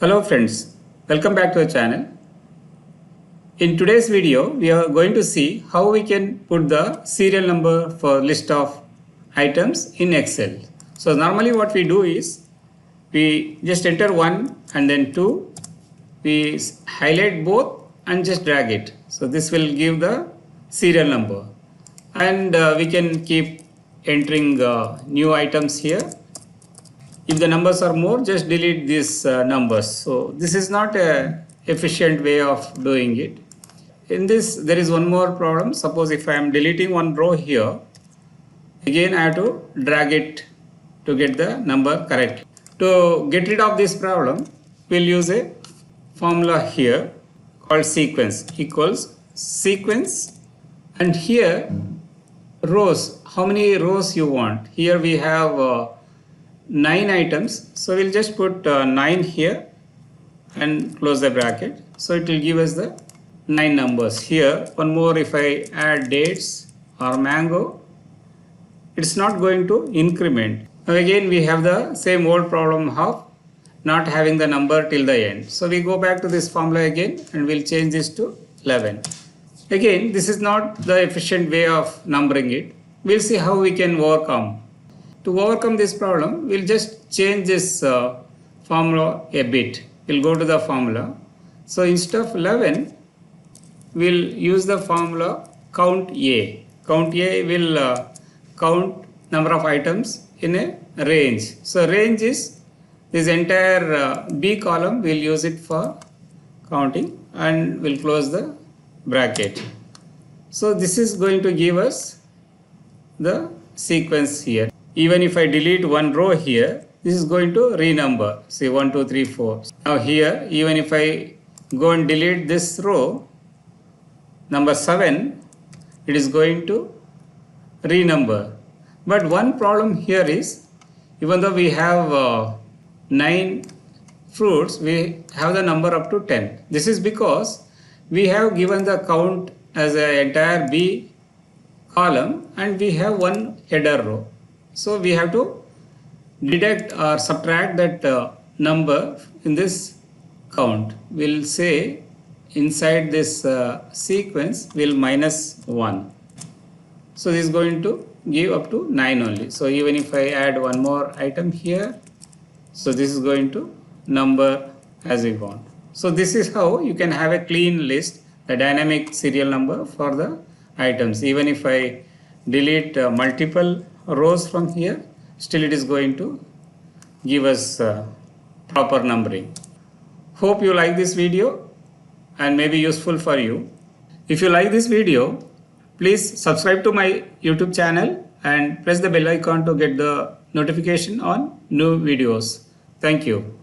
Hello friends, welcome back to the channel. In today's video, we are going to see how we can put the serial number for list of items in Excel. So normally what we do is, we just enter 1 and then 2, we highlight both and just drag it. So this will give the serial number, and we can keep entering new items here. If the numbers are more, just delete these numbers. So this is not a efficient way of doing it. In this, there is one more problem. Suppose if I am deleting one row here, again I have to drag it to get the number correct. To get rid of this problem, we'll use a formula here called sequence equals sequence, and here rows, how many rows you want. Here we have 9 items, so we'll just put 9 here and close the bracket. So it will give us the 9 numbers. Here one more, if I add dates or mango, it's not going to increment. Now again we have the same old problem of not having the number till the end. So we go back to this formula again and we'll change this to 11. Again, this is not the efficient way of numbering it. We'll see how we can overcome. To overcome this problem, we'll just change this formula a bit. We'll go to the formula. So instead of 11, we'll use the formula count A. Count A will count number of items in a range. So range is this entire B column. We'll use it for counting, and we'll close the bracket. So this is going to give us the sequence here. Even if I delete one row here, this is going to renumber. See 1, 2, 3, 4. Now here, even if I go and delete this row, number 7, it is going to renumber. But one problem here is, even though we have 9 fruits, we have the number up to 10. This is because we have given the count as an entire B column and we have one header row. So we have to deduct or subtract that number in this count. We'll say inside this sequence we'll minus 1. So this is going to give up to 9 only. So even if I add one more item here, so this is going to number as we want. So this is how you can have a clean list, the dynamic serial number for the items. Even if I delete multiple rows from here, still it is going to give us proper numbering. Hope you like this video and may be useful for you. If you like this video, please subscribe to my YouTube channel and press the bell icon to get the notification on new videos. Thank you.